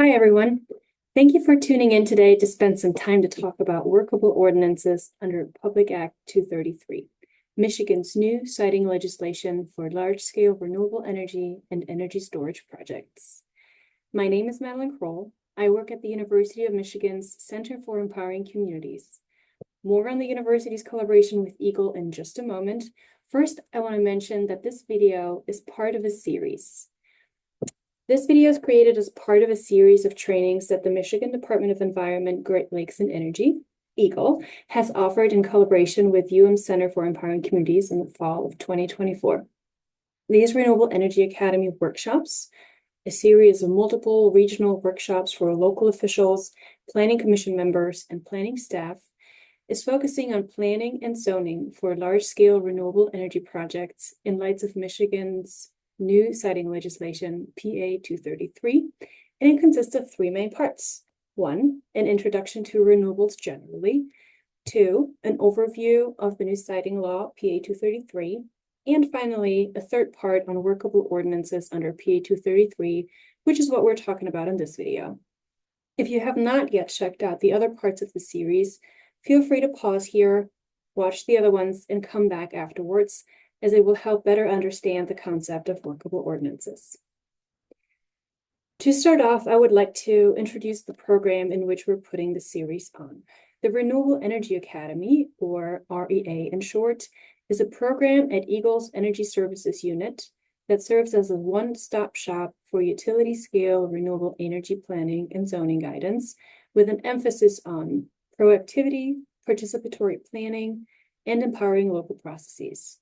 Hi, everyone. Thank you for tuning in today to spend some time to talk about workable ordinances under Public Act 233, Michigan's new siting legislation for large-scale renewable energy and energy storage projects. My name is Madeline Kroll. I work at the University of Michigan's Center for Empowering Communities. More on the university's collaboration with EGLE in just a moment. First, I want to mention that this video is part of a series. This video is created as part of a series of trainings that the Michigan Department of Environment, Great Lakes and Energy, EGLE, has offered in collaboration with Center for Empowering Communities in the fall of 2024. These Renewable Energy Academy workshops, a series of multiple regional workshops for local officials, planning commission members, and planning staff, is focusing on planning and zoning for large-scale renewable energy projects in light of Michigan's new siting legislation, PA 233, and it consists of three main parts. One, an introduction to renewables generally. Two, an overview of the new siting law, PA 233. And finally, a third part on workable ordinances under PA 233, which is what we're talking about in this video. If you have not yet checked out the other parts of the series, feel free to pause here, watch the other ones, and come back afterwards, as it will help better understand the concept of workable ordinances. To start off, I would like to introduce the program in which we're putting the series on. The Renewable Energy Academy, or REA in short, is a program at EGLE's Energy Services Unit that serves as a one-stop shop for utility-scale renewable energy planning and zoning guidance, with an emphasis on proactivity, participatory planning, and empowering local processes.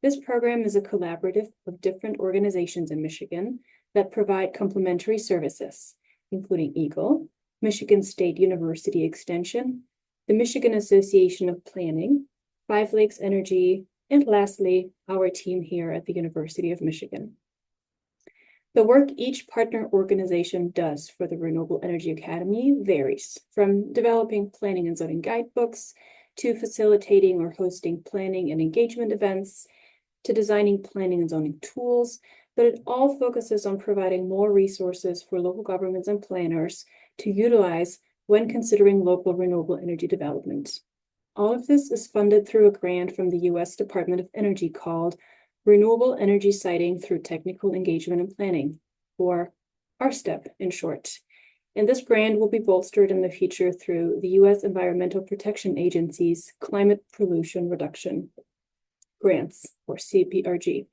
This program is a collaborative of different organizations in Michigan that provide complementary services, including EGLE, Michigan State University Extension, the Michigan Association of Planning, Five Lakes Energy, and lastly, our team here at the University of Michigan. The work each partner organization does for the Renewable Energy Academy varies, from developing planning and zoning guidebooks to facilitating or hosting planning and engagement events, to designing planning and zoning tools, but it all focuses on providing more resources for local governments and planners to utilize when considering local renewable energy development. All of this is funded through a grant from the U.S. Department of Energy called Renewable Energy Siting through Technical Engagement and Planning, or RSTEP in short. And this grant will be bolstered in the future through the U.S. Environmental Protection Agency's Climate Pollution Reduction Grants, or CPRG.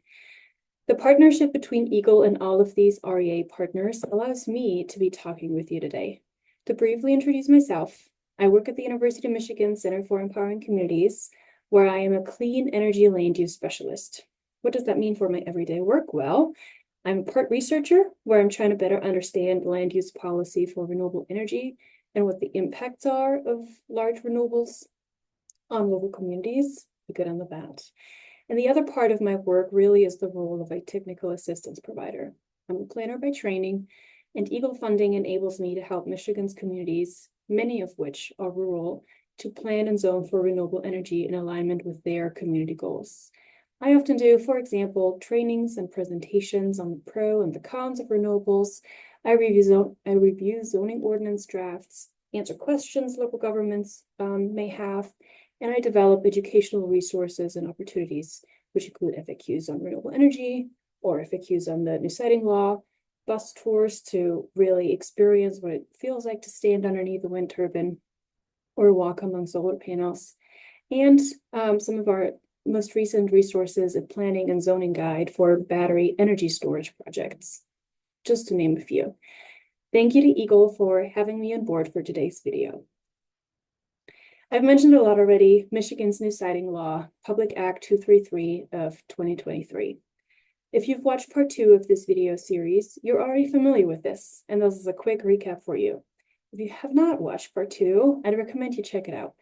The partnership between EGLE and all of these REA partners allows me to be talking with you today. To briefly introduce myself, I work at the University of Michigan Center for Empowering Communities, where I am a clean energy land use specialist. What does that mean for my everyday work? Well, I'm a part researcher where I'm trying to better understand land use policy for renewable energy and what the impacts are of large renewables on local communities, the good and the bad. And the other part of my work really is the role of a technical assistance provider. I'm a planner by training, and EGLE funding enables me to help Michigan's communities, many of which are rural, to plan and zone for renewable energy in alignment with their community goals. I often do, for example, trainings and presentations on the pro and the cons of renewables. I review zoning ordinance drafts, answer questions local governments may have, and I develop educational resources and opportunities, which include FAQs on renewable energy or FAQs on the new siting law, bus tours to really experience what it feels like to stand underneath a wind turbine or walk among solar panels, and some of our most recent resources, a planning and zoning guide for battery energy storage projects, just to name a few. Thank you to EGLE for having me on board for today's video. I've mentioned a lot already, Michigan's new siting law, Public Act 233 of 2023. If you've watched part 2 of this video series, you're already familiar with this, and this is a quick recap for you. If you have not watched part 2, I'd recommend you check it out.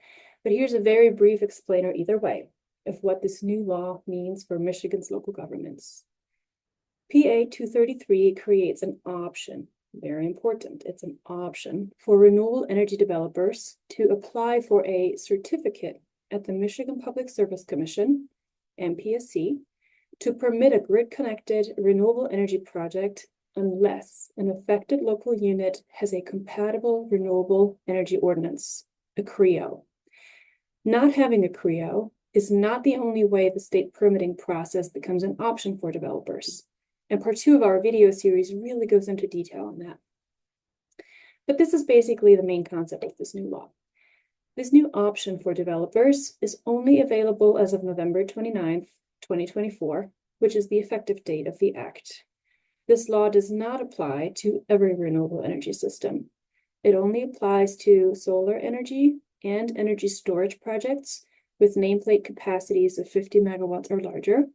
But here's a very brief explainer either way of what this new law means for Michigan's local governments. PA 233 creates an option. Very important. It's an option for renewable energy developers to apply for a certificate at the Michigan Public Service Commission, MPSC, to permit a grid-connected renewable energy project unless an affected local unit has a compatible renewable energy ordinance, a CREO. Not having a CREO is not the only way the state permitting process becomes an option for developers. And part 2 of our video series really goes into detail on that. But this is basically the main concept of this new law. This new option for developers is only available as of November 29th, 2024, which is the effective date of the Act. This law does not apply to every renewable energy system. It only applies to solar energy and energy storage projects with nameplate capacities of 50 megawatts or larger,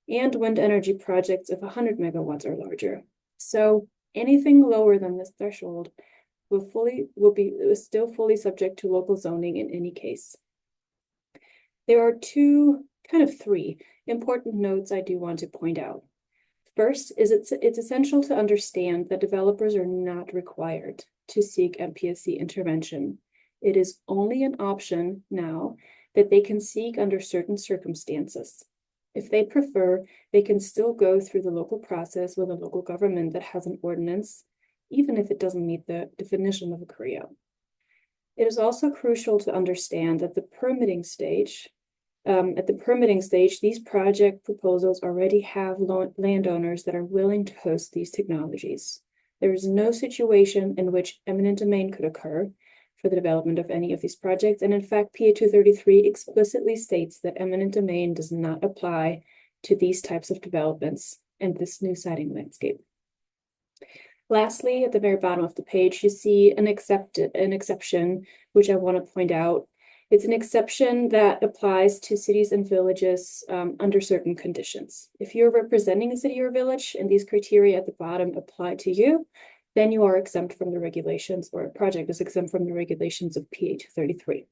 and wind energy projects of 100 megawatts or larger. So anything lower than this threshold will be still fully subject to local zoning in any case. There are three important notes I do want to point out. First is it's essential to understand that developers are not required to seek MPSC intervention. It is only an option now that they can seek under certain circumstances. If they prefer, they can still go through the local process with a local government that has an ordinance, even if it doesn't meet the definition of a CREO. It is also crucial to understand that at the permitting stage, these project proposals already have landowners that are willing to host these technologies. There is no situation in which eminent domain could occur for the development of any of these projects. And in fact, PA 233 explicitly states that eminent domain does not apply to these types of developments and this new siting landscape. Lastly, at the very bottom of the page, you see an exception, which I want to point out. It's an exception that applies to cities and villages under certain conditions. If you're representing a city or village and these criteria at the bottom apply to you, then you are exempt from the regulations, or a project is exempt from the regulations of PA 233.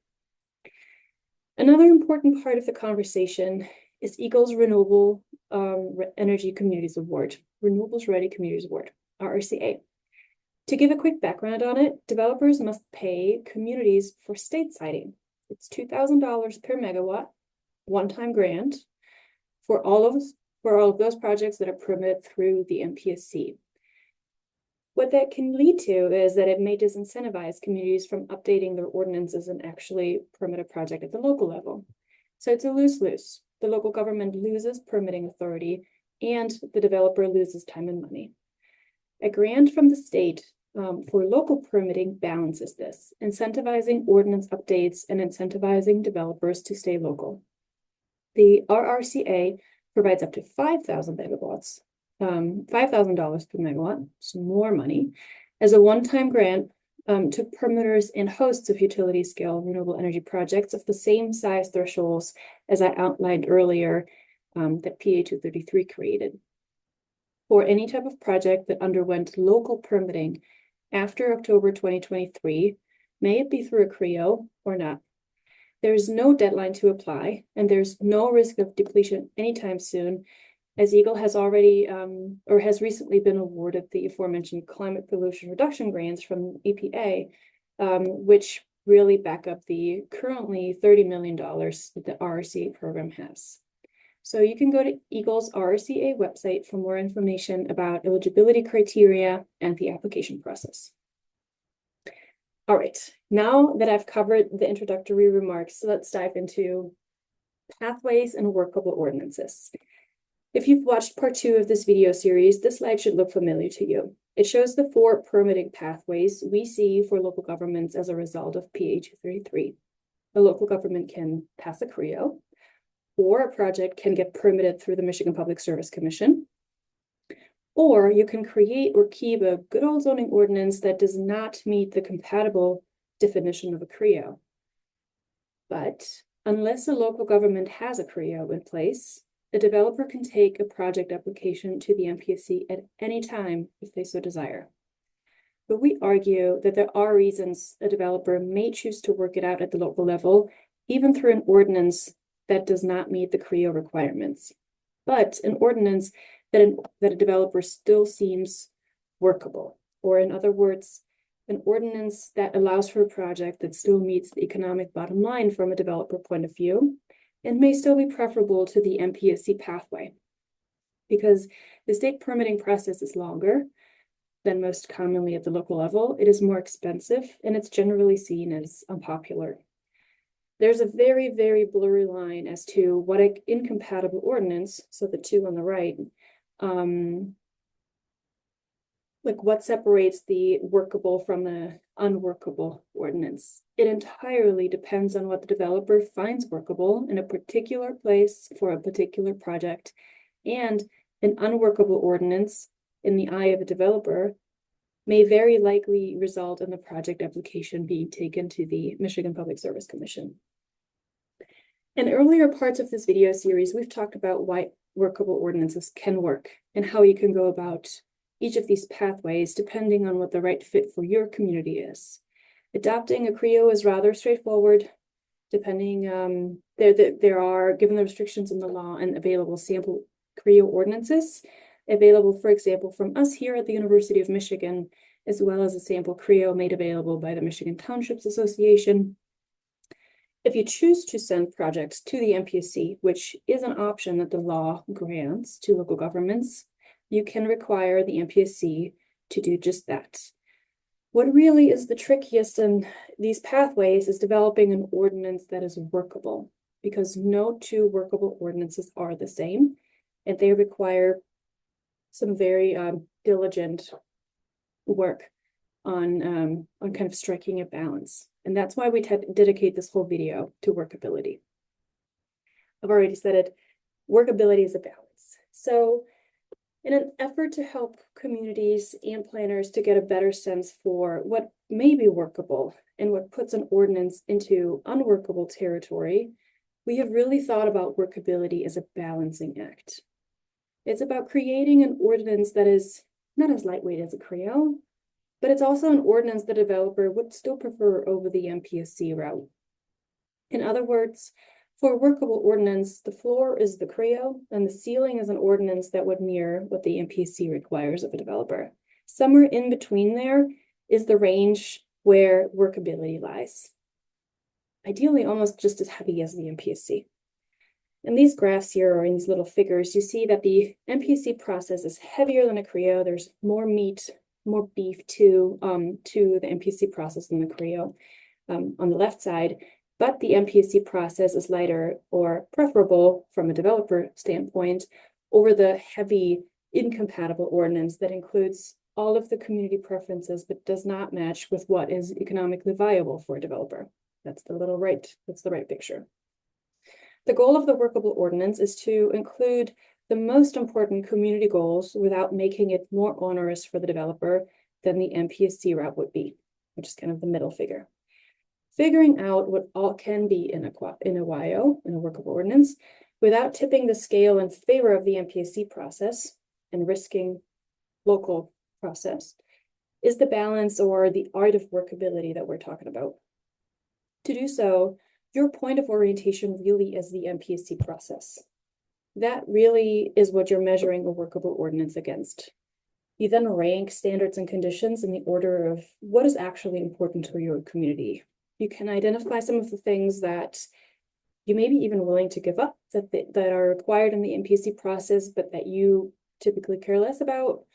Another important part of the conversation is EGLE's Renewable Energy Communities Award, Renewables Ready Communities Award, REA. To give a quick background on it, developers must pay communities for state siting. It's $2,000 per megawatt, one-time grant for all of those projects that are permitted through the MPSC. What that can lead to is that it may disincentivize communities from updating their ordinances and actually permit a project at the local level. So it's a lose-lose. The local government loses permitting authority and the developer loses time and money. A grant from the state for local permitting balances this, incentivizing ordinance updates and incentivizing developers to stay local. The RRCA provides up to 5,000 megawatts, $5,000 per megawatt, some more money, as a one-time grant to permitters and hosts of utility-scale renewable energy projects of the same size thresholds as I outlined earlier that PA 233 created. For any type of project that underwent local permitting after October 2023, may it be through a CREO or not. There is no deadline to apply, and there's no risk of depletion anytime soon, as EGLE has already or has recently been awarded the aforementioned climate pollution reduction grants from EPA, which really back up the currently $30 million that the RRCA program has. So you can go to EGLE's RRCA website for more information about eligibility criteria and the application process. All right, now that I've covered the introductory remarks, let's dive into pathways and workable ordinances. If you've watched part 2 of this video series, this slide should look familiar to you. It shows the 4 permitting pathways we see for local governments as a result of PA 233. A local government can pass a CREO, or a project can get permitted through the Michigan Public Service Commission, or you can create or keep a good old zoning ordinance that does not meet the compatible definition of a CREO. But unless a local government has a CREO in place, a developer can take a project application to the MPSC at any time if they so desire. But we argue that there are reasons a developer may choose to work it out at the local level, even through an ordinance that does not meet the CREO requirements, but an ordinance that a developer still seems workable, or in other words, an ordinance that allows for a project that still meets the economic bottom line from a developer point of view, and may still be preferable to the MPSC pathway. Because the state permitting process is longer, than most commonly at the local level, it is more expensive and it's generally seen as unpopular. There's a very, very blurry line as to what an incompatible ordinance, so the two on the right, like what separates the workable from the unworkable ordinance. It entirely depends on what the developer finds workable in a particular place for a particular project, and an unworkable ordinance in the eye of a developer may very likely result in the project application being taken to the Michigan Public Service Commission. In earlier parts of this video series, we've talked about why workable ordinances can work and how you can go about each of these pathways depending on what the right fit for your community is. Adopting a CREO is rather straightforward, depending, there are, given the restrictions in the law and available sample CREO ordinances, available, for example, from us here at the University of Michigan, as well as a sample CREO made available by the Michigan Townships Association. If you choose to send projects to the MPSC, which is an option that the law grants to local governments, you can require the MPSC to do just that. What really is the trickiest in these pathways is developing an ordinance that is workable, because no two workable ordinances are the same, and they require some very diligent work on kind of striking a balance. And that's why we dedicate this whole video to workability. I've already said it, workability is a balance. So in an effort to help communities and planners to get a better sense for what may be workable and what puts an ordinance into unworkable territory, we have really thought about workability as a balancing act. It's about creating an ordinance that is not as lightweight as a CREO, but it's also an ordinance the developer would still prefer over the MPSC route. In other words, for a workable ordinance, the floor is the CREO and the ceiling is an ordinance that would mirror what the MPSC requires of a developer. Somewhere in between there is the range where workability lies. Ideally, almost just as heavy as the MPSC. In these graphs here, or in these little figures, you see that the MPSC process is heavier than a CREO. There's more meat, more beef to the MPSC process than the CREO on the left side. But the MPSC process is lighter or preferable from a developer standpoint over the heavy incompatible ordinance that includes all of the community preferences but does not match with what is economically viable for a developer. That's the right picture. The goal of the workable ordinance is to include the most important community goals without making it more onerous for the developer than the MPSC route would be, which is kind of the middle figure. Figuring out what all can be in a WIO, in a workable ordinance, without tipping the scale in favor of the MPSC process and risking local process, is the balance or the art of workability that we're talking about. To do so, your point of orientation really is the MPSC process. That really is what you're measuring a workable ordinance against. You then rank standards and conditions in the order of what is actually important to your community. You can identify some of the things that you may be even willing to give up that are required in the MPSC process, but that you typically care less about.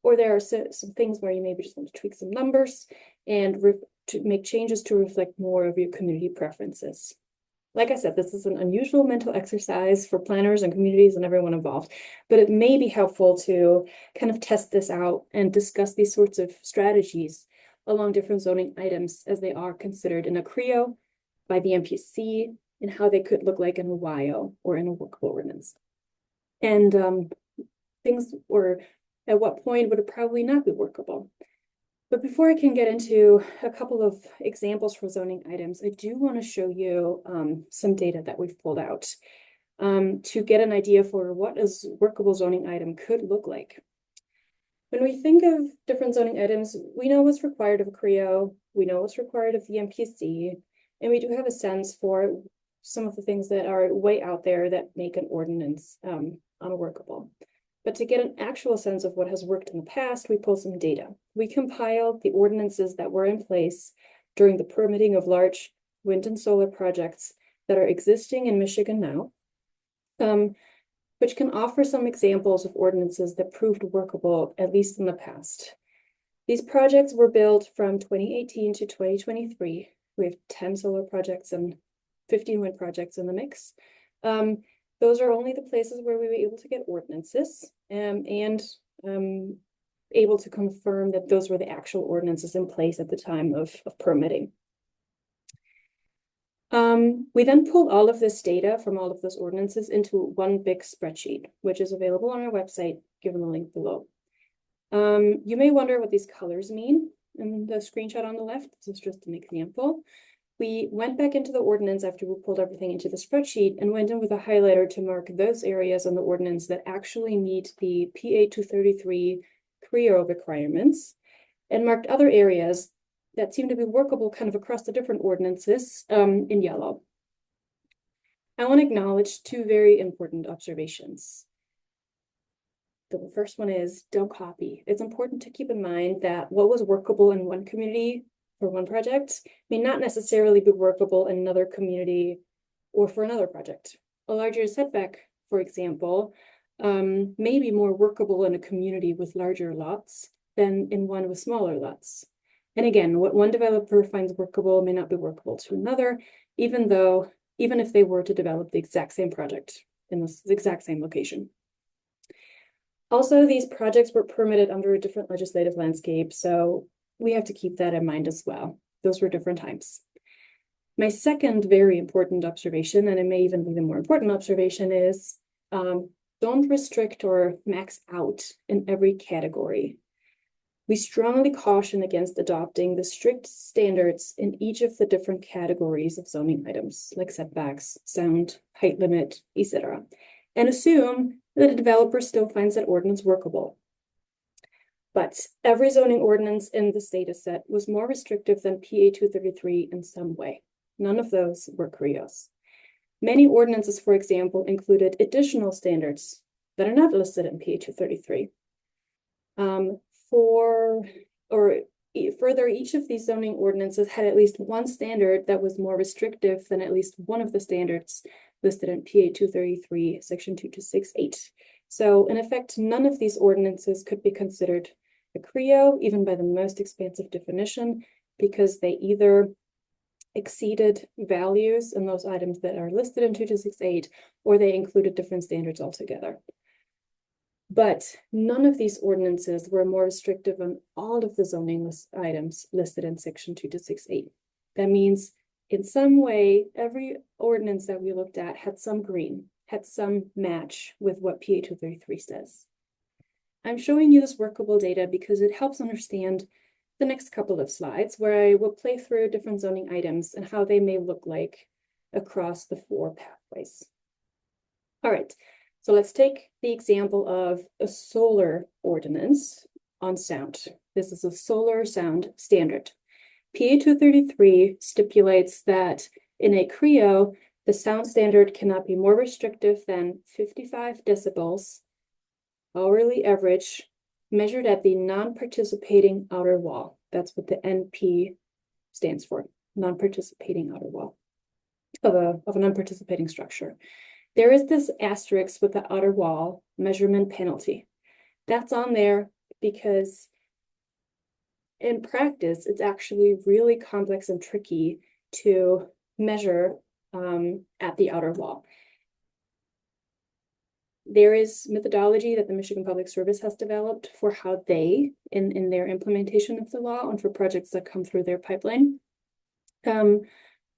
Or there are some things where you maybe just want to tweak some numbers and to make changes to reflect more of your community preferences. Like I said, this is an unusual mental exercise for planners and communities and everyone involved, but it may be helpful to kind of test this out and discuss these sorts of strategies along different zoning items as they are considered in a CREO by the MPSC and how they could look like in a WIO or in a workable ordinance. And at what point would it probably not be workable? But before I can get into a couple of examples for zoning items, I do want to show you some data that we've pulled out to get an idea for what a workable zoning item could look like. When we think of different zoning items, we know what's required of a CREO, we know what's required of the MPSC, and we do have a sense for some of the things that are way out there that make an ordinance unworkable. But to get an actual sense of what has worked in the past, we pull some data. We compiled the ordinances that were in place during the permitting of large wind and solar projects that are existing in Michigan now, which can offer some examples of ordinances that proved workable, at least in the past. These projects were built from 2018 to 2023. We have 10 solar projects and 15 wind projects in the mix. Those are only the places where we were able to get ordinances and able to confirm that those were the actual ordinances in place at the time of permitting. We then pulled all of this data from all of those ordinances into one big spreadsheet, which is available on our website, given the link below. You may wonder what these colors mean in the screenshot on the left. This is just an example. We went back into the ordinance after we pulled everything into the spreadsheet and went in with a highlighter to mark those areas on the ordinance that actually meet the PA 233 CREO requirements, and marked other areas that seem to be workable kind of across the different ordinances in yellow. I want to acknowledge two very important observations. The first one is don't copy. It's important to keep in mind that what was workable in one community for one project may not necessarily be workable in another community or for another project. A larger setback, for example, may be more workable in a community with larger lots than in one with smaller lots. And again, what one developer finds workable may not be workable to another, even if they were to develop the exact same project in the exact same location. Also, these projects were permitted under a different legislative landscape, so we have to keep that in mind as well. Those were different times. My second very important observation, and it may even be the more important observation, is don't restrict or max out in every category. We strongly caution against adopting the strict standards in each of the different categories of zoning items, like setbacks, sound, height limit, etc., and assume that a developer still finds that ordinance workable. But every zoning ordinance in this data set was more restrictive than PA 233 in some way. None of those were CREOs. Many ordinances, for example, included additional standards that are not listed in PA 233. Further, each of these zoning ordinances had at least one standard that was more restrictive than at least one of the standards listed in PA 233, section 2268. So in effect, none of these ordinances could be considered a CREO, even by the most expansive definition, because they either exceeded values in those items that are listed in 2268, or they included different standards altogether. But none of these ordinances were more restrictive on all of the zoning items listed in section 2268. That means in some way, every ordinance that we looked at had some green, had some match with what PA 233 says. I'm showing you this workable data because it helps understand the next couple of slides, where I will play through different zoning items and how they may look like across the 4 pathways. All right. So let's take the example of a solar ordinance on sound. This is a solar sound standard. PA 233 stipulates that in a CREO, the sound standard cannot be more restrictive than 55 decibels, hourly average, measured at the non-participating outer wall. That's what the NP stands for, non-participating outer wall of a non-participating structure. There is this asterisk with the outer wall measurement penalty. That's on there because in practice, it's actually really complex and tricky to measure at the outer wall. There is methodology that the Michigan Public Service has developed for how they, in their implementation of the law and for projects that come through their pipeline,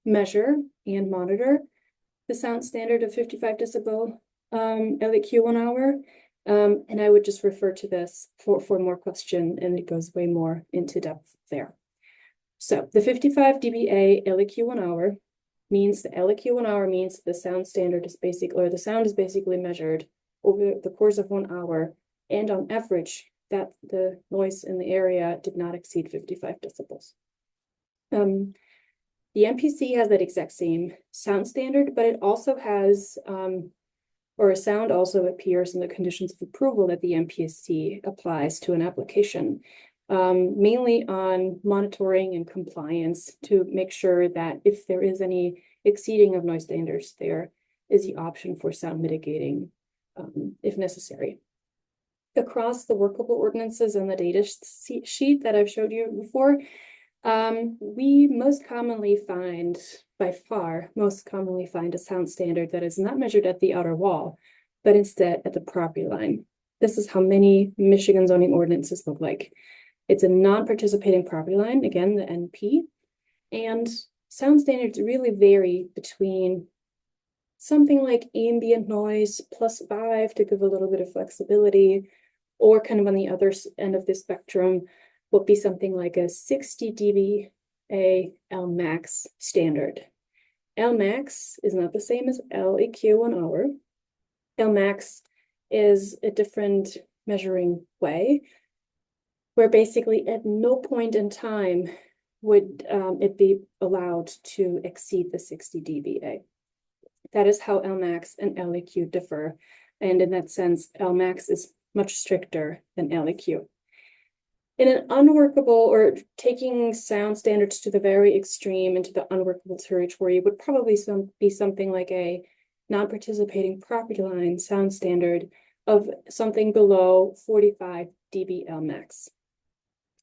measure and monitor the sound standard of 55 decibel LEQ 1 hour. And I would just refer to this for more question, and it goes way more into depth there. So the 55 dBA LEQ 1 hour means the LEQ 1 hour means the sound standard is the sound is basically measured over the course of 1 hour, and on average, that the noise in the area did not exceed 55 decibels. The MPC has that exact same sound standard, but it also has, or a sound also appears in the conditions of approval that the MPSC applies to an application, mainly on monitoring and compliance to make sure that if there is any exceeding of noise standards, there is the option for sound mitigating if necessary. across the workable ordinances and the data sheet that I've showed you before, we most commonly find, by far, a sound standard that is not measured at the outer wall, but instead at the property line. This is how many Michigan zoning ordinances look like. It's a non-participating property line, again, the NP, and sound standards really vary between something like ambient noise +5 to give a little bit of flexibility, or kind of on the other end of the spectrum would be something like a 60 dBA Lmax standard. Lmax is not the same as LEQ 1 hour. Lmax is a different measuring way, where basically at no point in time would it be allowed to exceed the 60 dBA. That is how Lmax and LEQ differ. And in that sense, Lmax is much stricter than LEQ. In an unworkable, or taking sound standards to the very extreme into the unworkable territory, would probably be something like a non-participating property line sound standard of something below 45 dB Lmax.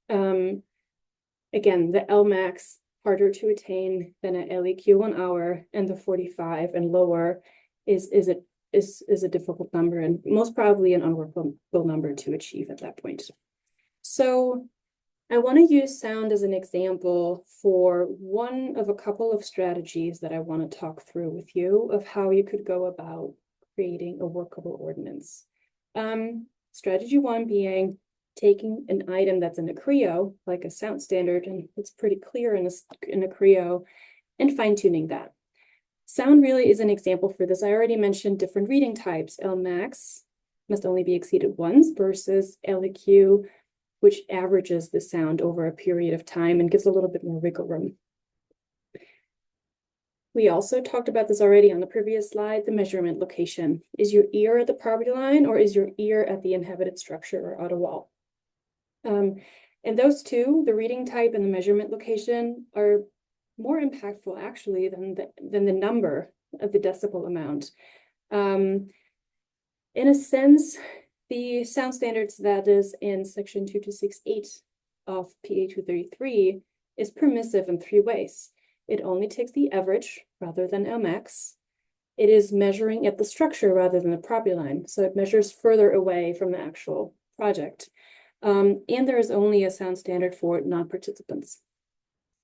Again, the Lmax harder to attain than an LEQ 1 hour, and the 45 and lower is a difficult number, and most probably an unworkable number to achieve at that point. So I want to use sound as an example for one of a couple of strategies that I want to talk through with you of how you could go about creating a workable ordinance. Strategy 1 being taking an item that's in a CREO, like a sound standard, and it's pretty clear in a CREO, and fine-tuning that. Sound really is an example for this. I already mentioned different reading types. Lmax must only be exceeded once versus LEQ, which averages the sound over a period of time and gives a little bit more wiggle room. We also talked about this already on the previous slide, the measurement location. Is your ear at the property line, or is your ear at the inhabited structure or outer wall? And those two, the reading type and the measurement location, are more impactful actually than the number of the decibel amount. In a sense, the sound standards that is in section 2268 of PA 233 is permissive in 3 ways. It only takes the average rather than Lmax. It is measuring at the structure rather than the property line, so it measures further away from the actual project. And there is only a sound standard for non-participants.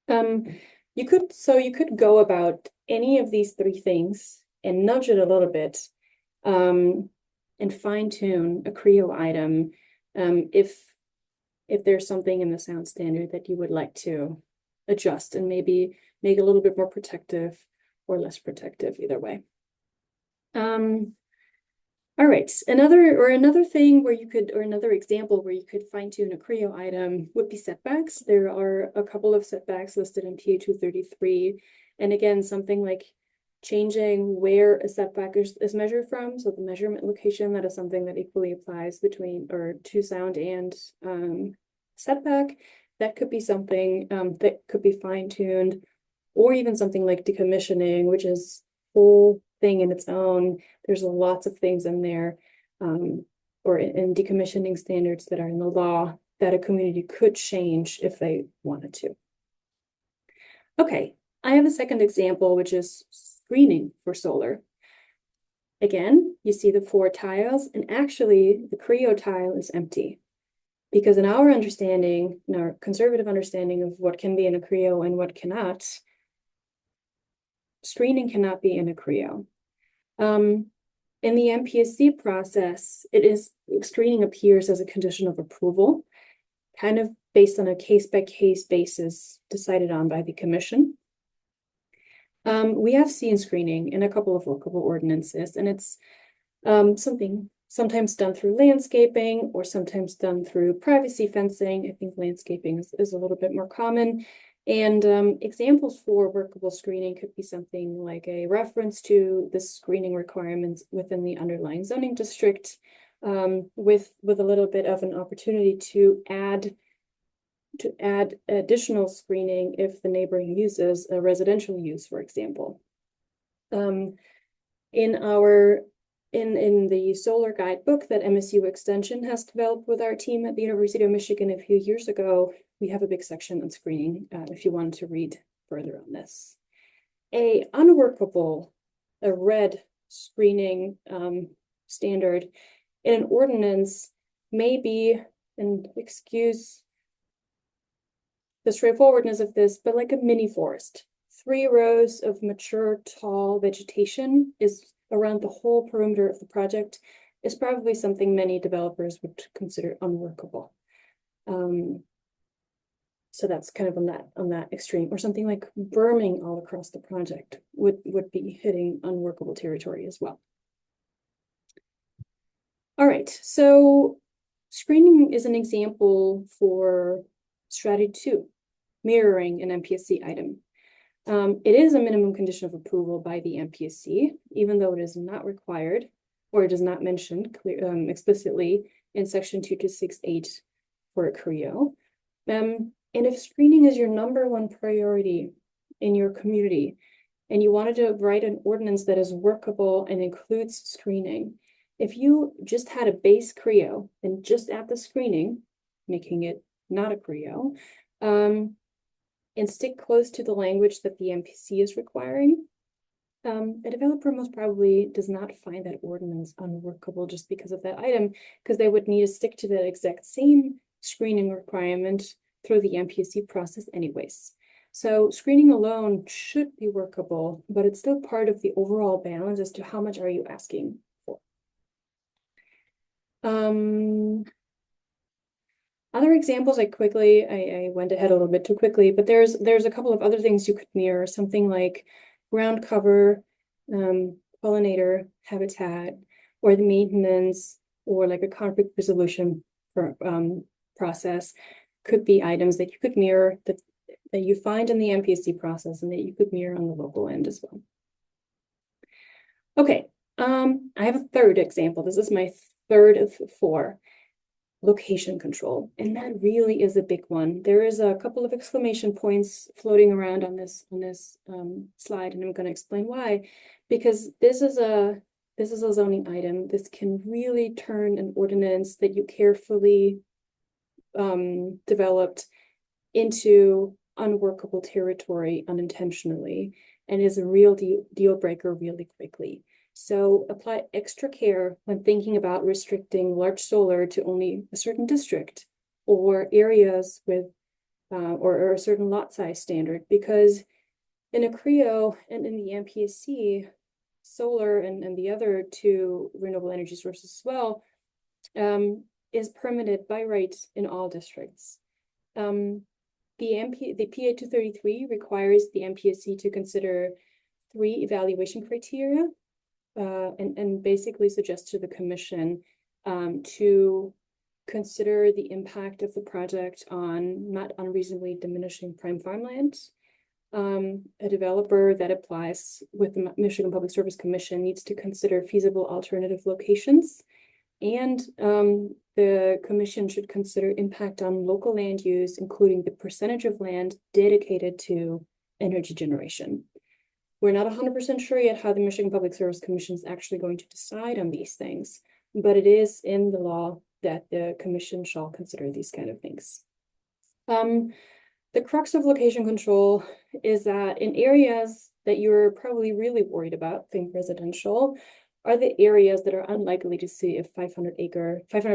You could go about any of these 3 things and nudge it a little bit, and fine-tune a CREO item if there's something in the sound standard that you would like to adjust and maybe make a little bit more protective or less protective, either way. All right, another thing where you could, or another example where you could fine-tune a CREO item would be setbacks. There are a couple of setbacks listed in PA 233, and again, something like changing where a setback is measured from. So the measurement location, that is something that equally applies to sound and setback. That could be something that could be fine-tuned, or even something like decommissioning, which is a whole thing in its own. There's lots of things in there, or in decommissioning standards that are in the law that a community could change if they wanted to. Okay, I have a second example, which is screening for solar. Again, you see the 4 tiles, and actually the CREO tile is empty, because in our understanding, in our conservative understanding of what can be in a CREO and what cannot, screening cannot be in a CREO. In the MPSC process, screening appears as a condition of approval, kind of based on a case-by-case basis decided on by the commission. We have seen screening in a couple of workable ordinances, and it's something sometimes done through landscaping or sometimes done through privacy fencing. I think landscaping is a little bit more common. And examples for workable screening could be something like a reference to the screening requirements within the underlying zoning district, with a little bit of an opportunity to add additional screening if the neighboring uses a residential use, for example. In our in the solar guidebook that MSU Extension has developed with our team at the University of Michigan a few years ago, we have a big section on screening if you wanted to read further on this. A red screening standard in an ordinance may be, and excuse the straightforwardness of this, but like a mini forest. 3 rows of mature, tall vegetation is around the whole perimeter of the project is probably something many developers would consider unworkable. So that's kind of on that extreme, or something like berming all across the project would be hitting unworkable territory as well. All right, so screening is an example for strategy 2, mirroring an MPSC item. It is a minimum condition of approval by the MPSC, even though it is not required, or it is not mentioned explicitly in section 226.8 for a CREO. And if screening is your #1 priority in your community, and you wanted to write an ordinance that is workable and includes screening, if you just had a base CREO and just add the screening, making it not a CREO, and stick close to the language that the MPC is requiring, a developer most probably does not find that ordinance unworkable just because of that item, because they would need to stick to the exact same screening requirement through the MPSC process anyways. So screening alone should be workable, but it's still part of the overall balance as to how much are you asking for. Other examples, I went ahead a little bit too quickly, but there's a couple of other things you could mirror, something like ground cover, pollinator habitat, or the maintenance, or like a conflict resolution process could be items that you could mirror that you find in the MPSC process and that you could mirror on the local end as well. Okay, I have a third example. This is my third of 4. Location control, and that really is a big one. There is a couple of exclamation points floating around on this slide, and I'm going to explain why. Because this is a zoning item. This can really turn an ordinance that you carefully developed into unworkable territory unintentionally, and is a real deal breaker really quickly. So apply extra care when thinking about restricting large solar to only a certain district or areas with or a certain lot size standard, because in a CREO and in the MPSC, solar and the other 2 renewable energy sources as well is permitted by right in all districts. The PA 233 requires the MPSC to consider 3 evaluation criteria. And basically suggest to the commission to consider the impact of the project on not unreasonably diminishing prime farmland. A developer that applies with the Michigan Public Service Commission needs to consider feasible alternative locations, and the commission should consider impact on local land use, including the percentage of land dedicated to energy generation. We're not 100% sure yet how the Michigan Public Service Commission is actually going to decide on these things, but it is in the law that the commission shall consider these kind of things. The crux of location control is that in areas that you're probably really worried about, think residential, are the areas that are unlikely to see a 500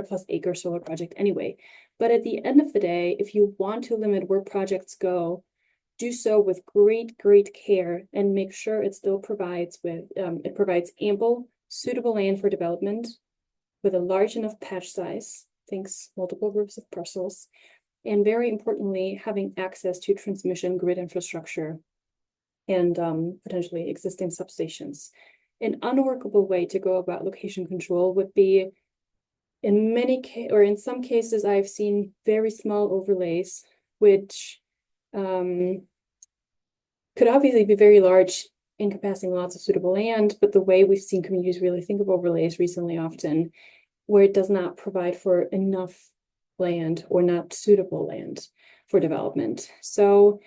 plus acre solar project anyway. But at the end of the day, if you want to limit where projects go, do so with great care and make sure it still provides ample, suitable land for development with a large enough patch size, thinks multiple groups of parcels, and very importantly, having access to transmission grid infrastructure and potentially existing substations. An unworkable way to go about location control would be, in some cases, I've seen very small overlays, which could obviously be very large, encompassing lots of suitable land, but the way we've seen communities really think of overlays recently often, where it does not provide for enough land or not suitable land for development. So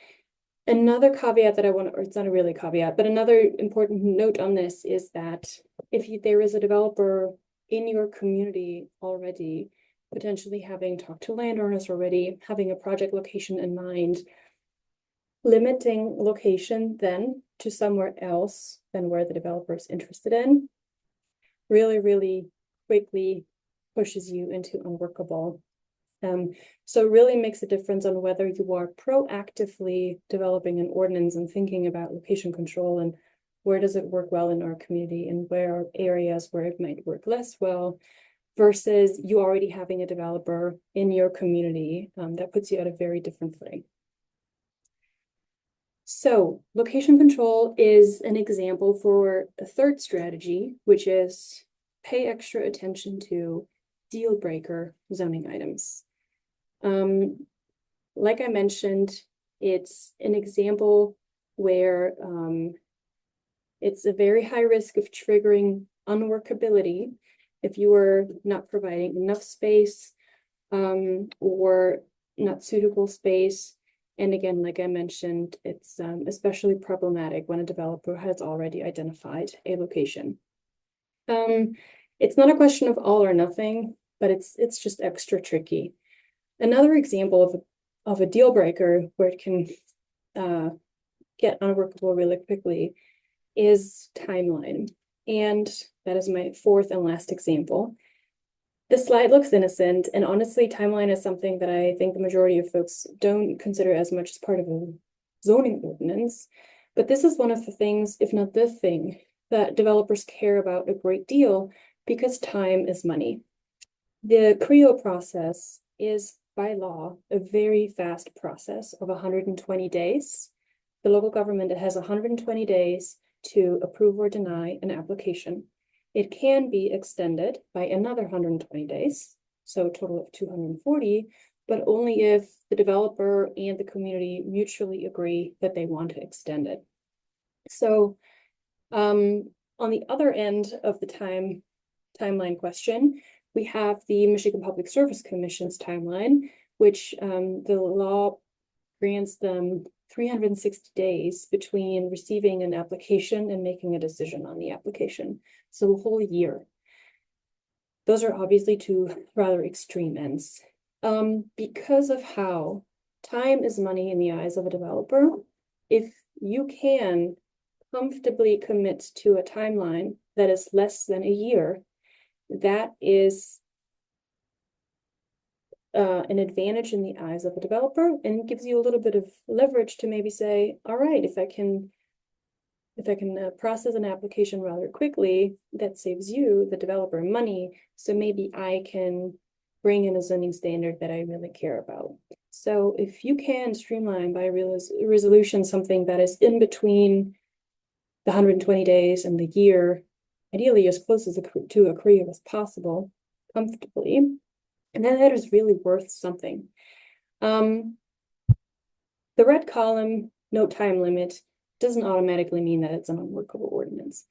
Another caveat that I want to, or it's not a really caveat, but another important note on this is that if there is a developer in your community already, potentially having talked to landowners already, having a project location in mind, limiting location then to somewhere else than where the developer is interested in really, really quickly pushes you into unworkable. So it really makes a difference on whether you are proactively developing an ordinance and thinking about location control and where does it work well in our community and where are areas where it might work less well, versus you already having a developer in your community that puts you at a very different footing. So location control is an example for a third strategy, which is pay extra attention to deal breaker zoning items. Like I mentioned, it's an example where it's a very high risk of triggering unworkability if you are not providing enough space or not suitable space. And again, like I mentioned, it's especially problematic when a developer has already identified a location. It's not a question of all or nothing, but it's just extra tricky. Another example of a deal breaker where it can get unworkable really quickly is timeline. And that is my fourth and last example. This slide looks innocent, and honestly, timeline is something that I think the majority of folks don't consider as much as part of a zoning ordinance. But this is one of the things, if not the thing, that developers care about a great deal because time is money. The CREO process is, by law, a very fast process of 120 days. The local government has 120 days to approve or deny an application. It can be extended by another 120 days, so a total of 240, but only if the developer and the community mutually agree that they want to extend it. So on the other end of the timeline question, we have the Michigan Public Service Commission's timeline, which the law grants them 360 days between receiving an application and making a decision on the application. So a whole year. Those are obviously two rather extreme ends. Because of how time is money in the eyes of a developer, if you can comfortably commit to a timeline that is less than a year, that is an advantage in the eyes of a developer, and gives you a little bit of leverage to maybe say, all right, if I can process an application rather quickly, that saves you, the developer, money. So maybe I can bring in a zoning standard that I really care about. So if you can streamline by resolution something that is in between the 120 days and the year, ideally as close as to a CREO as possible, comfortably, and then that is really worth something. The red column, no time limit, doesn't automatically mean that it's an unworkable ordinance,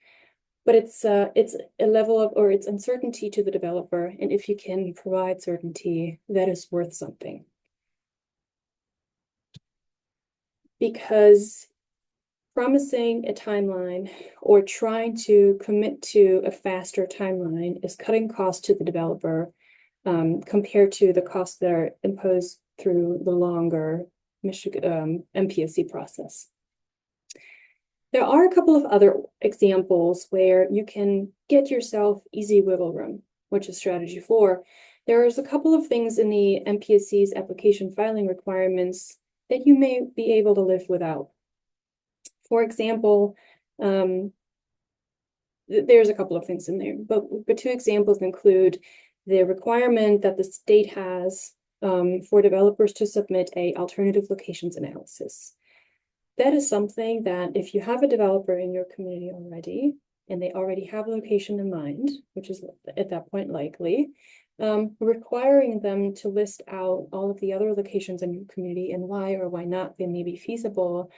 but it's a level of, or it's uncertainty to the developer, and if you can provide certainty, that is worth something. Because promising a timeline or trying to commit to a faster timeline is cutting costs to the developer compared to the costs that are imposed through the longer Michigan MPSC process. There are a couple of other examples where you can get yourself easy wiggle room, which is strategy 4. There's a couple of things in the MPSC's application filing requirements that you may be able to live without. For example, there's a couple of things in there, but two examples include the requirement that the state has for developers to submit an alternative locations analysis. That is something that if you have a developer in your community already, and they already have a location in mind, which is at that point likely, requiring them to list out all of the other locations in your community and why or why not they may be feasible.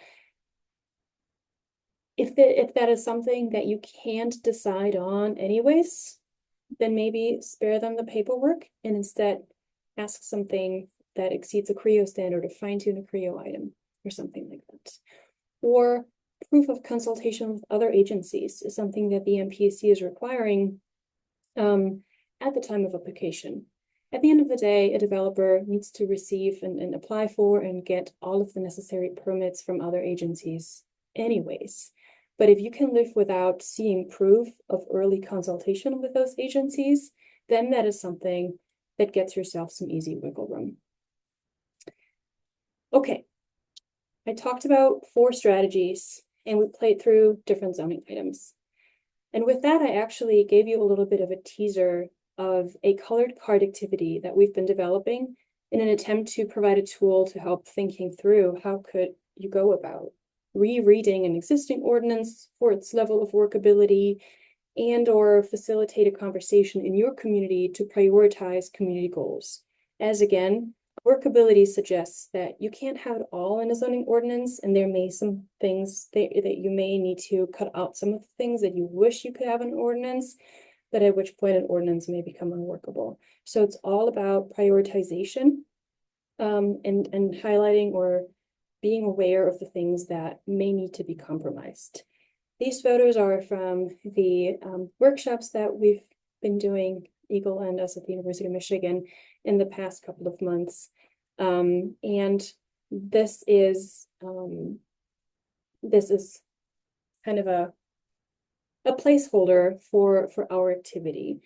If that is something that you can't decide on anyways, then maybe spare them the paperwork and instead ask something that exceeds a CREO standard or fine-tune a CREO item or something like that. Or proof of consultation with other agencies is something that the MPAC is requiring at the time of application. At the end of the day, a developer needs to receive and apply for and get all of the necessary permits from other agencies anyways. But if you can live without seeing proof of early consultation with those agencies, then that is something that gets yourself some easy wiggle room. Okay, I talked about 4 strategies and we played through different zoning items. And with that, I actually gave you a little bit of a teaser of a colored card activity that we've been developing in an attempt to provide a tool to help thinking through how could you go about rereading an existing ordinance for its level of workability and or facilitate a conversation in your community to prioritize community goals. As again, workability suggests that you can't have it all in a zoning ordinance, and there may some things that you may need to cut out some of the things that you wish you could have in an ordinance, but at which point an ordinance may become unworkable. So it's all about prioritization and highlighting or being aware of the things that may need to be compromised. These photos are from the workshops that we've been doing, Eagle and us at the University of Michigan, in the past couple of months. And this is kind of a placeholder for our activity.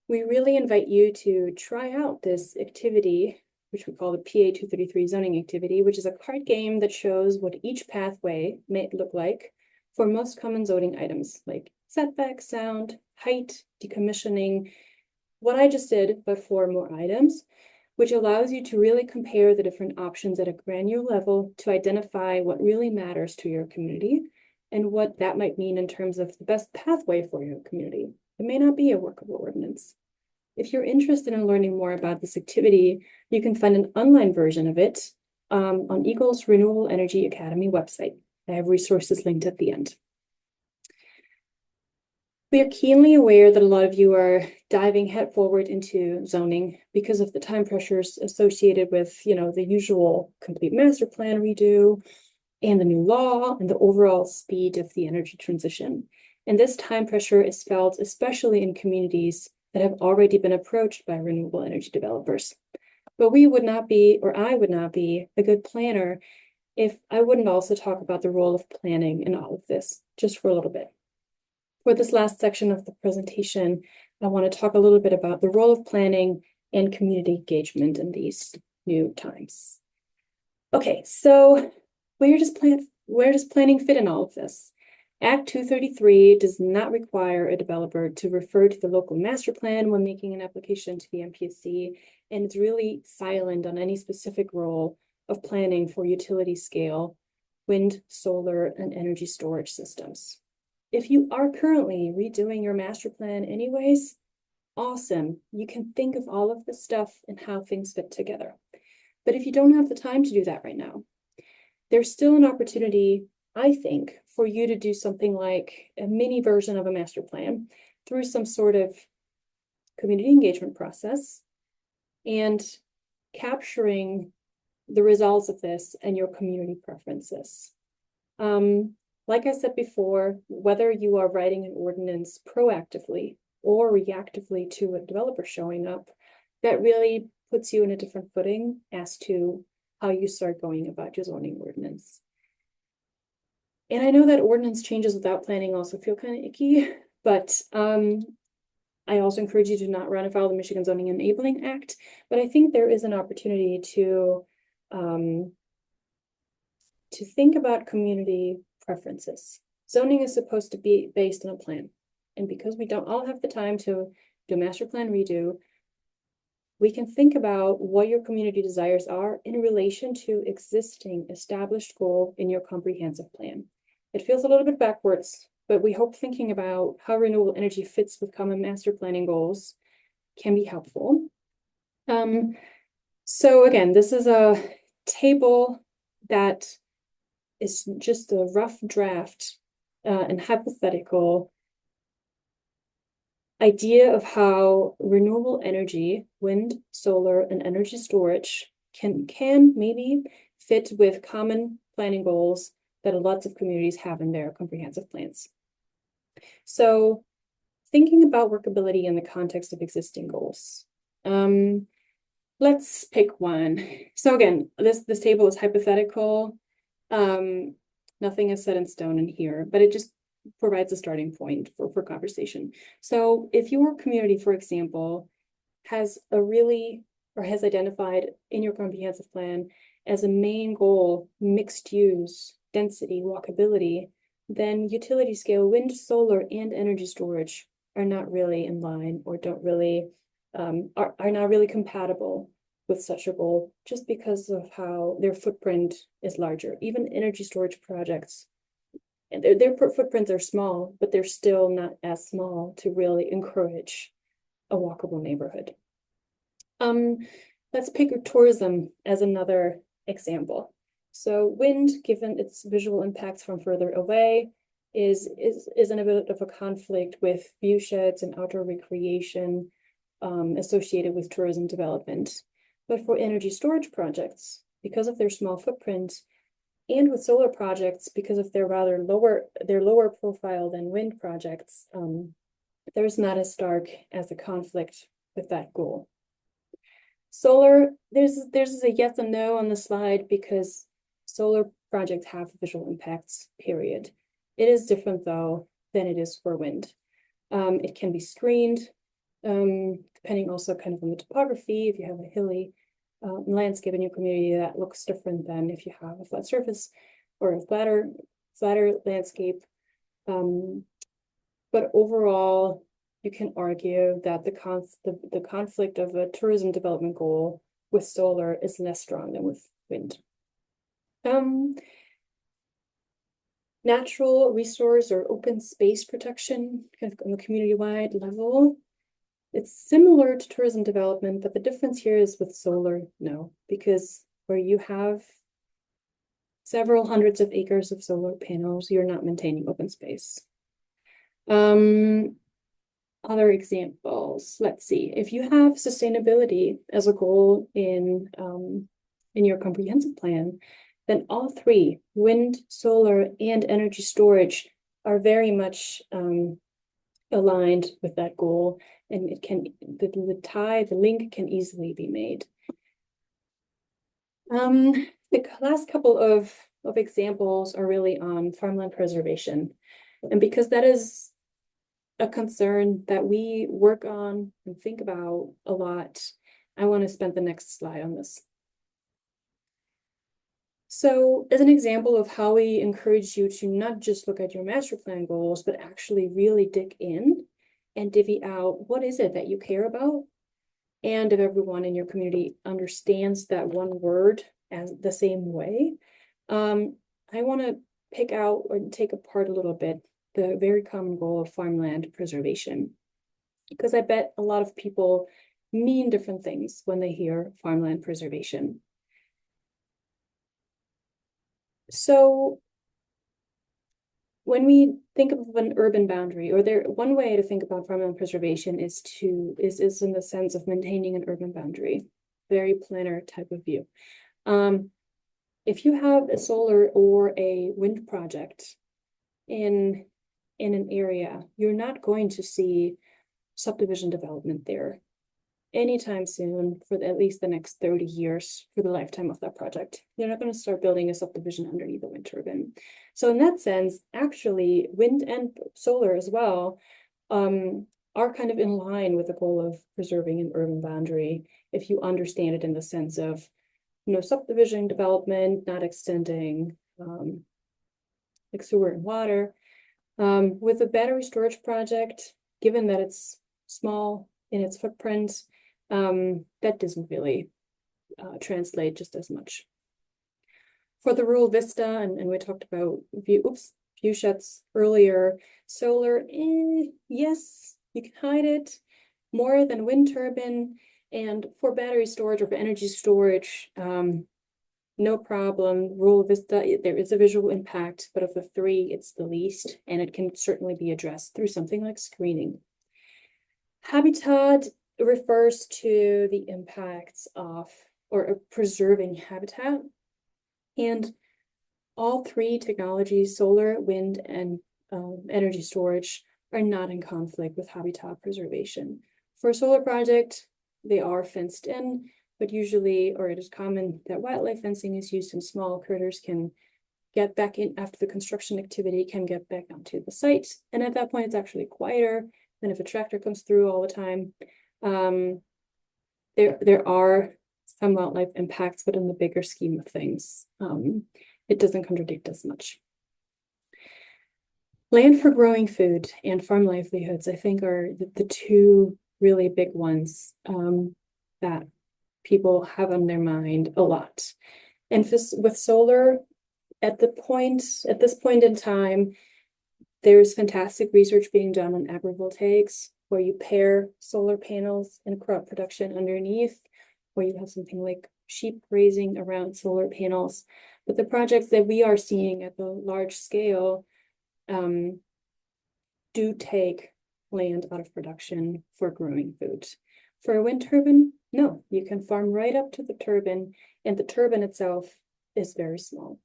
We really invite you to try out this activity, which we call the PA 233 zoning activity, which is a card game that shows what each pathway may look like for most common zoning items like setback, sound, height, decommissioning, what I just did, but 4 more items, which allows you to really compare the different options at a granular level to identify what really matters to your community and what that might mean in terms of the best pathway for your community. It may not be a workable ordinance. If you're interested in learning more about this activity, you can find an online version of it on Eagle's Renewable Energy Academy website. I have resources linked at the end. We are keenly aware that a lot of you are diving headforward into zoning because of the time pressures associated with, the usual complete master plan redo and the new law and the overall speed of the energy transition. And this time pressure is felt especially in communities that have already been approached by renewable energy developers. But we would not be, or I would not be, a good planner if I wouldn't also talk about the role of planning in all of this, just for a little bit. For this last section of the presentation, I want to talk a little bit about the role of planning and community engagement in these new times. Okay, so where does planning fit in all of this? Act 233 does not require a developer to refer to the local master plan when making an application to the MPSC, and it's really silent on any specific role of planning for utility scale, wind, solar, and energy storage systems. If you are currently redoing your master plan anyways, awesome. You can think of all of this stuff and how things fit together. But if you don't have the time to do that right now, there's still an opportunity, I think, for you to do something like a mini version of a master plan through some sort of community engagement process and capturing the results of this and your community preferences. Like I said before, whether you are writing an ordinance proactively or reactively to a developer showing up, that really puts you in a different footing as to how you start going about your zoning ordinance. And I know that ordinance changes without planning also feel kind of icky, but I also encourage you to not run afoul of the Michigan Zoning Enabling Act, but I think there is an opportunity to think about community preferences. Zoning is supposed to be based on a plan. And because we don't all have the time to do master plan redo, we can think about what your community desires are in relation to existing established goal in your comprehensive plan. It feels a little bit backwards, but we hope thinking about how renewable energy fits with common master planning goals can be helpful. So again, this is a table that is just a rough draft and hypothetical idea of how renewable energy, wind, solar, and energy storage can maybe fit with common planning goals that lots of communities have in their comprehensive plans. So thinking about workability in the context of existing goals. Let's pick one. So again, this table is hypothetical. Nothing is set in stone in here, but it just provides a starting point for conversation. So if your community, for example, has identified in your comprehensive plan as a main goal mixed use, density, walkability, then utility scale wind, solar, and energy storage are not really in line, or don't really are not really compatible with such a goal, just because of how their footprint is larger. Even energy storage projects, and their footprints are small, but they're still not as small to really encourage a walkable neighborhood. Let's pick tourism as another example. So wind, given its visual impacts from further away, is in a bit of a conflict with view sheds and outdoor recreation associated with tourism development. But for energy storage projects, because of their small footprint, and with solar projects, because of their lower profile than wind projects, there's not as stark as a conflict with that goal. Solar, there's a yes and no on the slide, because solar projects have visual impacts, period. It is different though than it is for wind. It can be screened, depending also kind of on the topography. If you have a hilly landscape in your community, that looks different than if you have a flat surface or a flatter landscape. But overall, you can argue that the conflict of a tourism development goal with solar is less strong than with wind. Natural resource or open space protection, kind of on the community-wide level, it's similar to tourism development, but the difference here is with solar, no, because where you have several hundreds of acres of solar panels, you're not maintaining open space. Other examples, let's see. If you have sustainability as a goal in your comprehensive plan, then all three, wind, solar, and energy storage, are very much aligned with that goal, and it can the link can easily be made. The last couple of examples are really on farmland preservation, and because that is a concern that we work on and think about a lot, I want to spend the next slide on this. So as an example of how we encourage you to not just look at your master plan goals, but actually really dig in and divvy out what is it that you care about. And if everyone in your community understands that one word as the same way, I want to pick out or take apart a little bit the very common goal of farmland preservation, because I bet a lot of people mean different things when they hear farmland preservation. So when we think of an urban boundary, or one way to think about farmland preservation is in the sense of maintaining an urban boundary, very planar type of view. If you have a solar or a wind project in an area, you're not going to see subdivision development there anytime soon for at least the next 30 years for the lifetime of that project. You're not going to start building a subdivision underneath a wind turbine. So in that sense, actually, wind and solar as well are kind of in line with the goal of preserving an urban boundary, if you understand it in the sense of no subdivision development, not extending like sewer and water. With a battery storage project, given that it's small in its footprint, that doesn't really translate just as much. For the rural vista, and we talked about view sheds earlier, solar, yes, you can hide it more than wind turbine. And for battery storage or for energy storage, no problem. Rural vista, there is a visual impact, but of the three, it's the least, and it can certainly be addressed through something like screening. Habitat refers to the impacts of or preserving habitat. And all three technologies, solar, wind, and energy storage, are not in conflict with habitat preservation. For a solar project, they are fenced in, but usually, or it is common that wildlife fencing is used and small critters can get back in after the construction activity, can get back onto the site. And at that point, it's actually quieter than if a tractor comes through all the time. There are some wildlife impacts, but in the bigger scheme of things, it doesn't contradict as much. Land for growing food and farm livelihoods, I think, are the two really big ones that people have on their mind a lot. And with solar, at this point in time, there's fantastic research being done on agrivoltaics, where you pair solar panels and crop production underneath, where you have something like sheep grazing around solar panels. But the projects that we are seeing at the large scale do take land out of production for growing food. For a wind turbine, no, you can farm right up to the turbine, and the turbine itself is very small.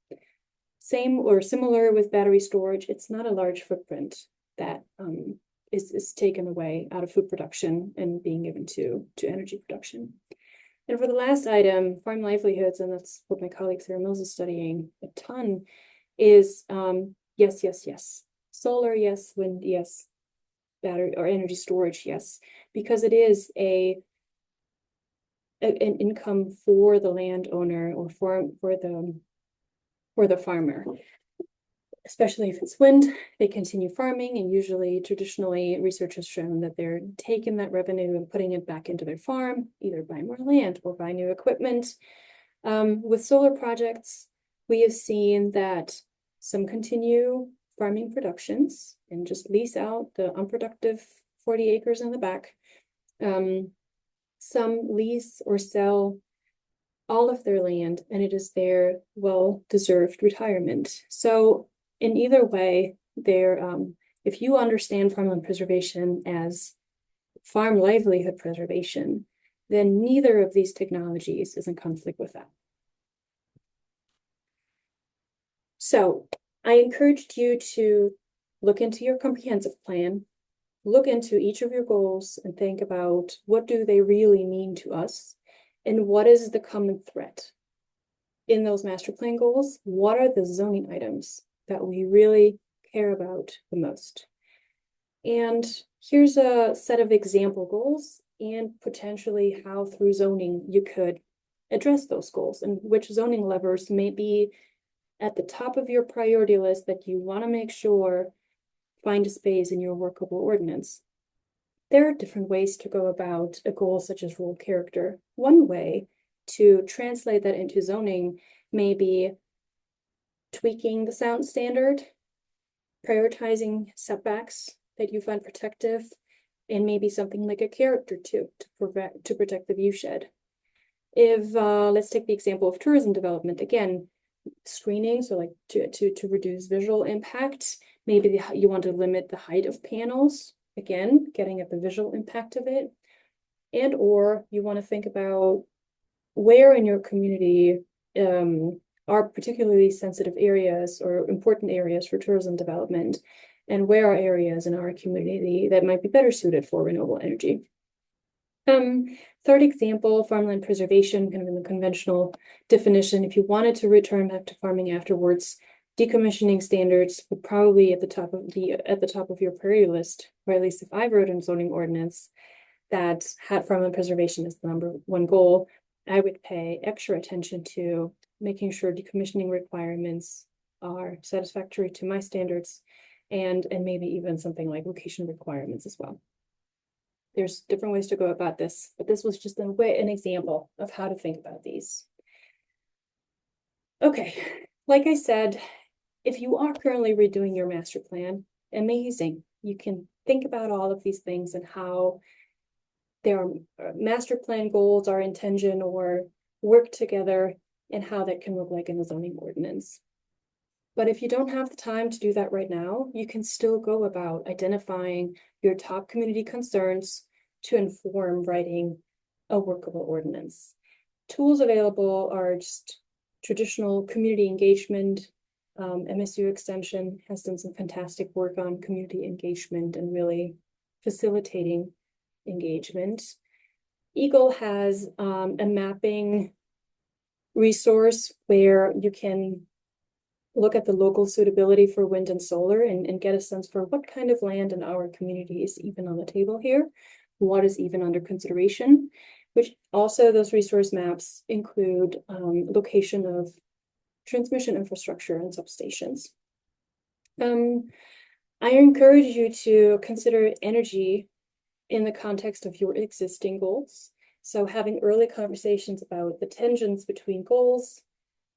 Same or similar with battery storage, it's not a large footprint that is taken away out of food production and being given to energy production. And for the last item, farm livelihoods, and that's what my colleague Sarah Mills is studying a ton, is yes, yes, yes. Solar, yes. Wind, yes. Battery or energy storage, yes. Because it is an income for the landowner or for the farmer. Especially if it's wind, they continue farming, and usually, traditionally, research has shown that they're taking that revenue and putting it back into their farm, either buy more land or buy new equipment. With solar projects, we have seen that some continue farming productions and just lease out the unproductive 40 acres in the back. Some lease or sell all of their land, and it is their well-deserved retirement. So in either way, if you understand farmland preservation as farm livelihood preservation, then neither of these technologies is in conflict with that. So I encouraged you to look into your comprehensive plan, look into each of your goals, and think about what do they really mean to us, and what is the common thread in those master plan goals? What are the zoning items that we really care about the most? And here's a set of example goals and potentially how through zoning you could address those goals, and which zoning levers may be at the top of your priority list that you want to make sure find a space in your workable ordinance. There are different ways to go about a goal such as rural character. One way to translate that into zoning may be tweaking the sound standard, prioritizing setbacks that you find protective, and maybe something like a character too to protect the viewshed. If let's take the example of tourism development again, screening, so like to reduce visual impact. Maybe you want to limit the height of panels, again, getting at the visual impact of it. And or you want to think about where in your community are particularly sensitive areas or important areas for tourism development, and where are areas in our community that might be better suited for renewable energy. Third example, farmland preservation, kind of in the conventional definition. If you wanted to return back to farming afterwards, decommissioning standards would probably at the top of your priority list, or at least if I wrote a zoning ordinance that had farmland preservation as the #1 goal, I would pay extra attention to making sure decommissioning requirements are satisfactory to my standards, and maybe even something like location requirements as well. There's different ways to go about this, but this was just an example of how to think about these. Okay, like I said, if you are currently redoing your master plan, amazing. You can think about all of these things and how their master plan goals are intention or work together, and how that can look like in the zoning ordinance. But if you don't have the time to do that right now, you can still go about identifying your top community concerns to inform writing a workable ordinance. Tools available are just traditional community engagement. MSU Extension has done some fantastic work on community engagement and really facilitating engagement. Eagle has a mapping resource where you can look at the local suitability for wind and solar and get a sense for what kind of land in our community is even on the table here, what is even under consideration, which also those resource maps include location of transmission infrastructure and substations. I encourage you to consider energy in the context of your existing goals. So having early conversations about the tensions between goals,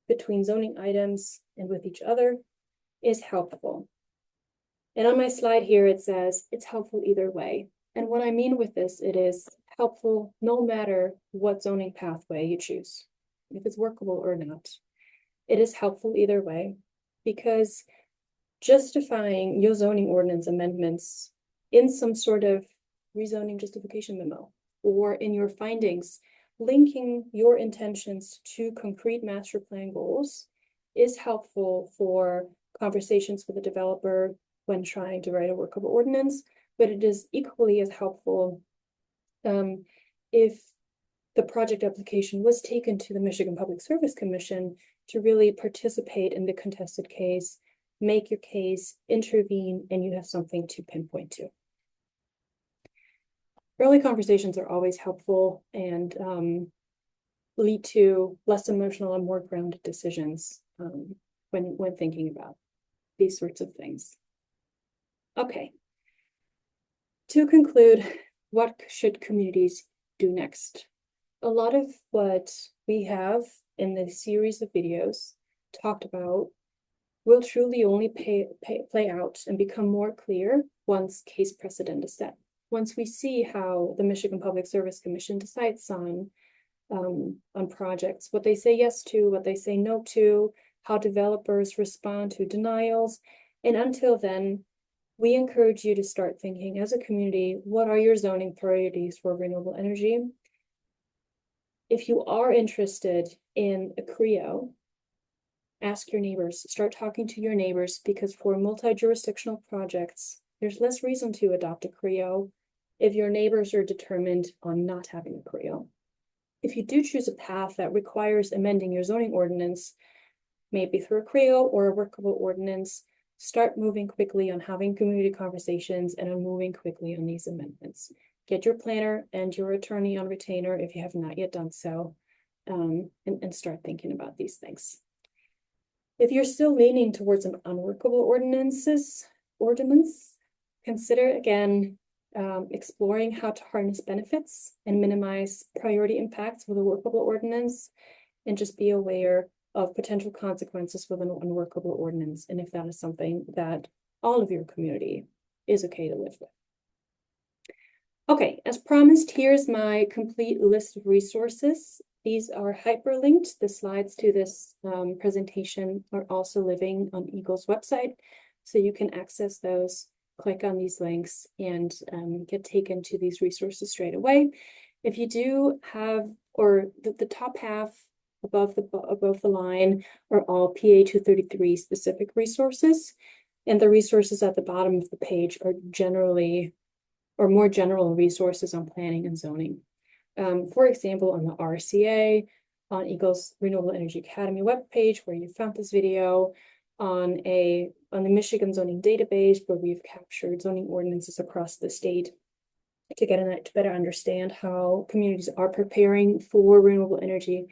between zoning items, and with each other is helpful. And on my slide here, it says it's helpful either way. And what I mean with this, it is helpful no matter what zoning pathway you choose, if it's workable or not. It is helpful either way, because justifying your zoning ordinance amendments in some sort of rezoning justification memo or in your findings, linking your intentions to concrete master plan goals is helpful for conversations with the developer when trying to write a workable ordinance, but it is equally as helpful if the project application was taken to the Michigan Public Service Commission to really participate in the contested case, make your case, intervene, and you have something to pinpoint to. Early conversations are always helpful and lead to less emotional and more grounded decisions when thinking about these sorts of things. Okay. To conclude, what should communities do next? A lot of what we have in this series of videos talked about will truly only play out and become more clear once case precedent is set. Once we see how the Michigan Public Service Commission decides on projects, what they say yes to, what they say no to, how developers respond to denials. And until then, we encourage you to start thinking as a community, what are your zoning priorities for renewable energy? If you are interested in a CREO, ask your neighbors, start talking to your neighbors, because for multi-jurisdictional projects, there's less reason to adopt a CREO if your neighbors are determined on not having a CREO. If you do choose a path that requires amending your zoning ordinance, maybe through a CREO or a workable ordinance, start moving quickly on having community conversations and on moving quickly on these amendments. Get your planner and your attorney on retainer if you have not yet done so, and start thinking about these things. If you're still leaning towards an unworkable ordinance, consider again exploring how to harness benefits and minimize priority impacts with a workable ordinance, and just be aware of potential consequences with an unworkable ordinance, and if that is something that all of your community is okay to live with. Okay, as promised, here's my complete list of resources. These are hyperlinked. The slides to this presentation are also living on Eagle's website, so you can access those, click on these links, and get taken to these resources straight away. If you do have, or the top half above the line are all PA 233 specific resources, and the resources at the bottom of the page are generally or more general resources on planning and zoning. For example, on the RCA, on Eagle's Renewable Energy Academy webpage, where you found this video, on the Michigan zoning database, where we've captured zoning ordinances across the state to better understand how communities are preparing for renewable energy.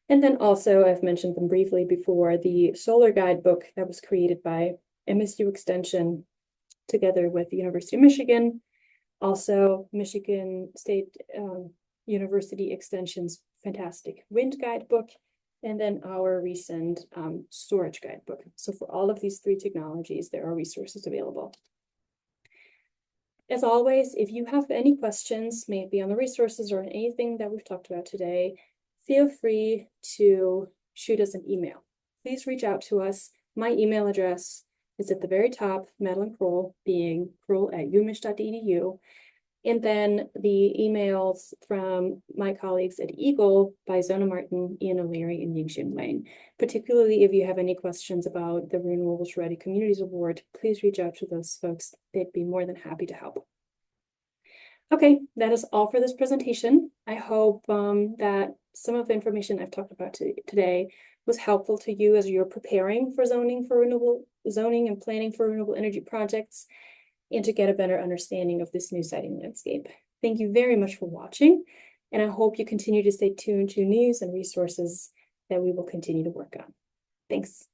And then also, I've mentioned them briefly before, the solar guidebook that was created by MSU Extension together with the University of Michigan, also Michigan State University Extension's fantastic wind guidebook, and then our recent storage guidebook. So for all of these three technologies, there are resources available. As always, if you have any questions, maybe on the resources or on anything that we've talked about today, feel free to shoot us an email. Please reach out to us. My email address is at the very top, Madeline Kroll, being kroll@umich.edu. And then the emails from my colleagues at Eagle by Zona Martin, Ian O'Leary, and Yingxin Wang. Particularly if you have any questions about the Renewables Ready Communities Award, please reach out to those folks. They'd be more than happy to help. Okay, that is all for this presentation. I hope that some of the information I've talked about today was helpful to you as you're preparing for renewable zoning and planning for renewable energy projects, and to get a better understanding of this new siting landscape. Thank you very much for watching, and I hope you continue to stay tuned to news and resources that we will continue to work on. Thanks.